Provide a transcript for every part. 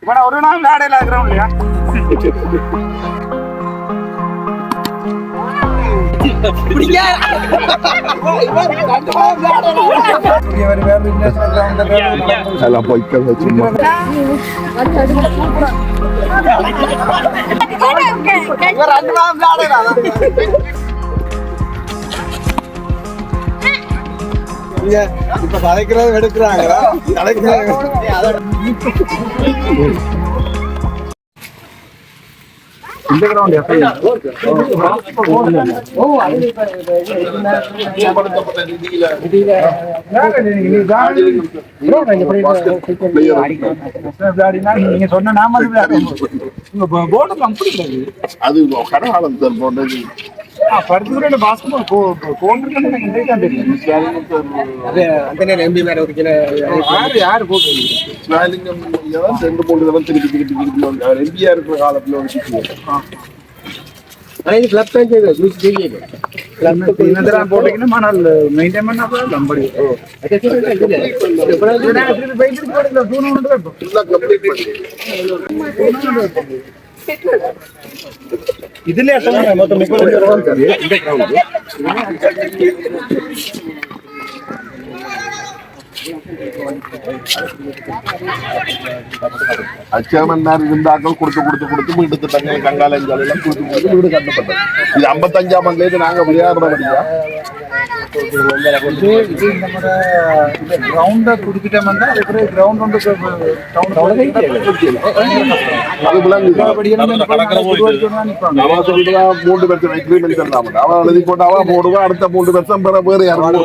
இப்ப நான் ஒரு நாள் விளையாடையில இருக்கிறோம் இல்லையா? இப்ப கலைக்கிறது எடுக்கிறாங்க இந்த கிரவுண்ட் நீங்க சொன்ன நாம அது கடகாலம் பருத்தூரோட பாஸ்கெட்பால் கோர்ட் எனக்கு இன்றைக்கு தெரியும். அந்த நேரம் எம்பி மேல ஒரு யாரு போட்டு ரெண்டு மூணு தடவை திருப்பி திருப்பி திருப்பி வந்தார். எம்பியா இருக்கிற காலத்துல ஒரு கிளப் போட்டீங்கன்னா மணல் மெயின்டைன் பண்ணா நம்படி இதுல மொத்தம் அச்சமன்னார் இருந்தாக்கள் கொடுத்து வீடு தங்க கங்காலஞ்சாலை எல்லாம் கொடுத்து வீடு கட்டப்பட்டது. இது 55ஆம் ஆண்டுல நாங்க விளையாடுறோம். கிரவுண்ட குடிக்கிட்டோம்னா கிரவுண்ட் வந்து மூன்று வருஷம் எக்ரிமெண்ட் அவன் எழுதி போட்டு அவன் போடுவான். அடுத்த 3 வருஷம் வேறு யாரும்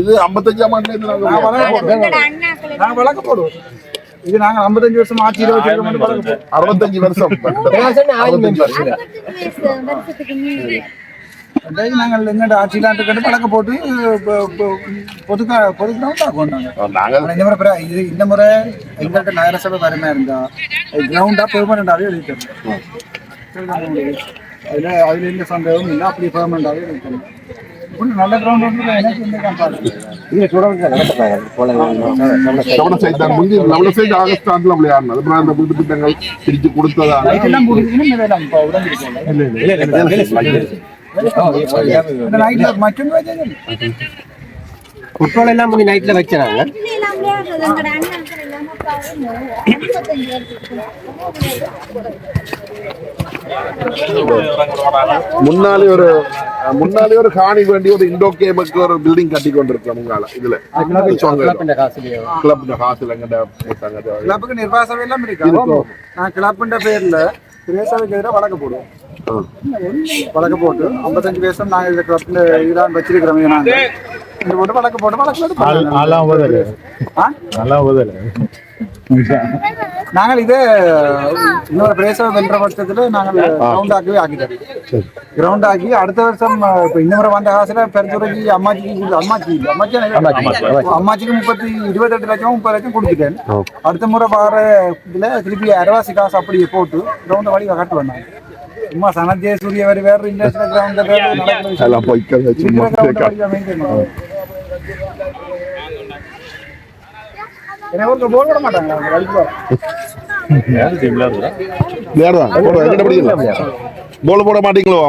இது 55ஆம் ஆண்டுல நாங்க வழக்கு போடுவோம். இது நாங்க 55 வருஷம் ஆட்சியில் வச்சிருக்கோம். 65 வருஷம் நாங்கள் எங்க ஆட்சியிலாட்டு கட்டு பழக்க போட்டு பொது கிரவுண்டா கொண்டாங்க. இந்த முறை எங்கள்கிட்ட நகரசபை வறுமையா இருந்தா கிரவுண்டா பெர்மனண்டாவே எழுதிட்டோம். அதுல எந்த சந்தேகமும் இல்லை. அப்படி பெர்மனண்டாவே எழுதிட்டோம். நல்ல கிரவுண்ட் பிரிச்சு கொடுத்ததால குட்ரோல் எல்லாம் முடி நைட்ல வச்சாங்க. முன்னாலே ஒரு காணி வேண்டிய ஒரு இண்டோ கேமுக்கு ஒரு பில்டிங் கட்டி கொண்டிருக்கோம். உங்களால இதுல கிளப் காசுல கிளப்புக்கு நிர்வாக எல்லாம் இருக்கு. நான் கிளப்புன்ற பேர்ல பிரேசாவுக்கு எதிராக வழக்கு போடுவோம். வழக்கு போட்டு 55 வருஷம் நாங்கள் இந்த கிளப்ல இதுதான் வச்சிருக்கிறோம். நாங்கள் போட்டு வழக்கு போட்டு நாங்கள் இதே இன்னொரு பிரேச வென்ற பட்சத்துல நாங்கள் கிரவுண்டாக்கவே ஆக்கிட்டோம். கிரவுண்ட் ஆக்கி அடுத்த வருஷம் இப்ப இந்த முறை வந்த காசுல பெருந்துறைக்கு அம்மாச்சிக்கு 28 லட்சம் 30 லட்சம் கொடுத்துட்டேன். அடுத்த முறை வர இதுல திருப்பி அரவாசி காசு அப்படியே போட்டு கிரவுண்ட வழி கட்டு வந்தாங்க. சும்மா சனஜே சூரிய வேற இண்டஸ்ட்ரியல் கிரவுண்ட் போட மாட்டாங்க. போல் போட மாட்டீங்களோ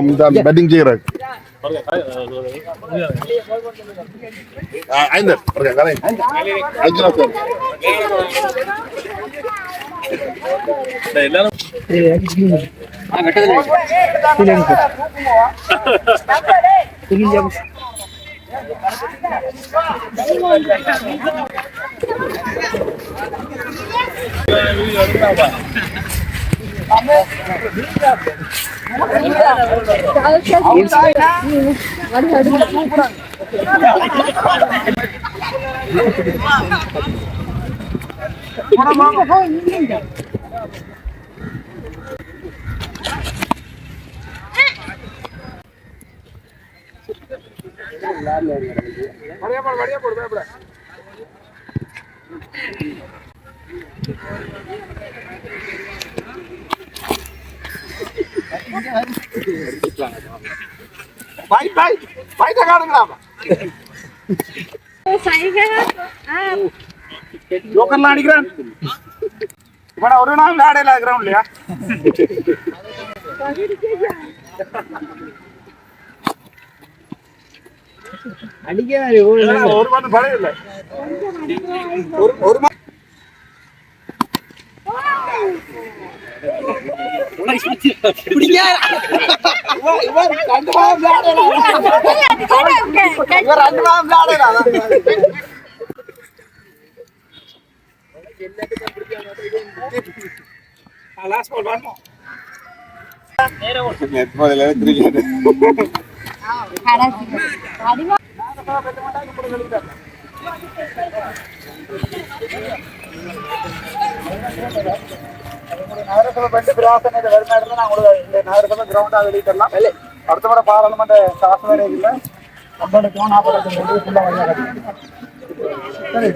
பேட்டிங் செய்யற ஜோக்கர்லாம் அடிக்கிறான் இப்ப ஒரு நாள் விளையாடையில இருக்கிறோம் இல்லையா அடிக்க ஒரு மாதம் பழைய இல்லை ஒரு நகரசபை பண்ணி பிராசனை வருமானத்தை நான் உங்களுக்கு நகரசபை கிரவுண்டாக வெளியிட்டலாம் அடுத்த முறை பாராளுமன்ற காசு வேலை இல்லை நம்மளோட ஃபுல்லாக வழியாக சரி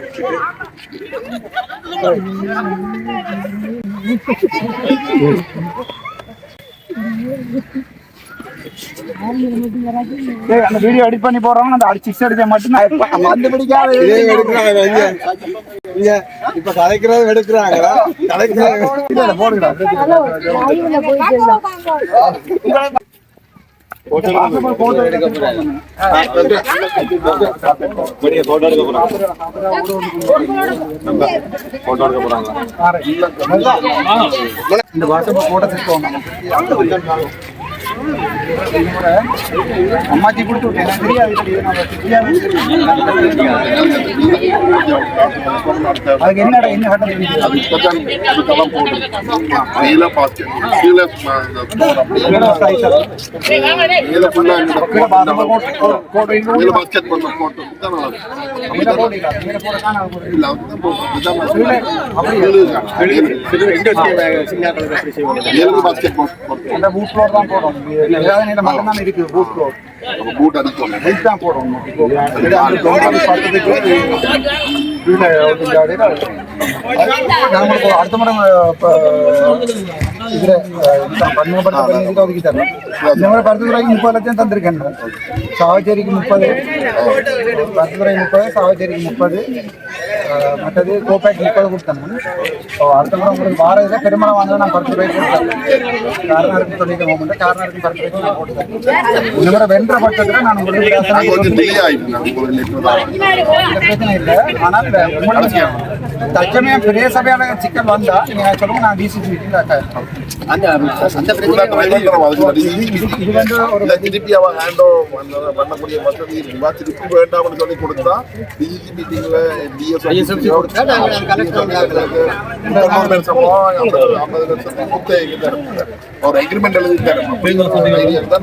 அந்த வீடியோ எடிட் பண்ணி போடுறோம் அந்த சிக்ஸ் அடிச்சா மட்டும் வந்து பிடிக்காது இப்ப கலைக்கிறது எடுக்கிறாங்களா கலைக்கிறது போடுகிறோம் போட்டோ எடுக்க போறாங்க இந்த வாட்ஸ்அப் போட்டோ அம்மாச்சி கொடுத்து அதுக்கு என்னடா என்ன மட்டும்தான் இருக்கு பூட் தான் போடுறோம் அடுத்த முறை இதுல ஒதுக்கி தரணும் இந்த முறை 10 ரூபாய்க்கு 30 லட்சம் தந்திருக்கேன் சாவச்சேரிக்கு 30 10 30 சாவச்சேரிக்கு 30 மற்றது கோபேக் 30 கொடுத்தேன் அடுத்த முறை உங்களுக்கு வார இதில் பெருமளை வாங்க நான் 10 ரூபாய்க்கு கொடுத்தேன் காரணம் சொல்லிக்க போகும்போது காரணம் 10 ரூபாய்க்கு நான் போட்டுத்தேன் இந்த முறை வென்ற பட்சத்தில் நான் உங்களுக்கு பிரச்சனை இல்லை ஆனால் தற்சமயம் பெரிய சபையாளர் சிக்கல் வந்தா நீங்க சொல்லுங்க நான் டிசிசி இது வந்து ஒரு திருப்பி அவன் ஹேண்டோ பண்ணக்கூடிய வசதி இருந்தா திருப்பி வேண்டாம்னு சொல்லி கொடுத்தா டிசிசி மீட்டிங்ல ஒரு அக்ரிமெண்ட் எழுதி தரேன்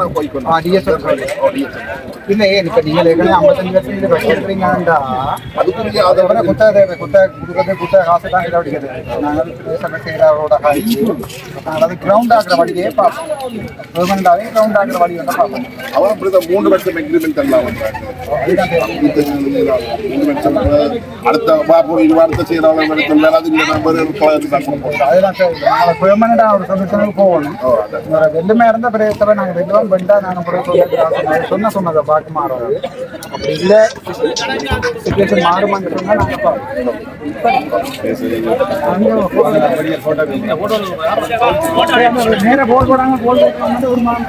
நான் போய் இல்லையே இப்ப நீங்க ஏற்கனவே 55 லட்சம் எடுக்கிறீங்கன்னா அதுக்குரிய அதோட குத்த காசு தான் இடைவெளிக்கிறது நாங்கள் பேச செய்கிறவரோட அது கிரவுண்ட் ஆகிற வழியே பார்ப்போம் கவர்மெண்டாவே கிரவுண்ட் ஆகிற வழி வந்து பார்ப்போம் அவன் அப்படிதான் 3 வருஷம் அக்ரிமெண்ட் எல்லாம் அடுத்த வார்த்தை செய்யறவங்க அதெல்லாம் பெர்மனண்டா ஒரு சொல்யூஷனுக்கு போகணும் வெள்ளுமே இருந்த பிரதேசத்தை நாங்கள் வெள்ளுவோம் வெண்டா நாங்கள் சொன்னதை பார்க்க மாறாது அப்படி இல்லை சிச்சுவேஷன் மாறுமான்னு சொன்னால் நாங்கள் நேர போல் போடாங்க போல் போட்டு ஒரு மாதம்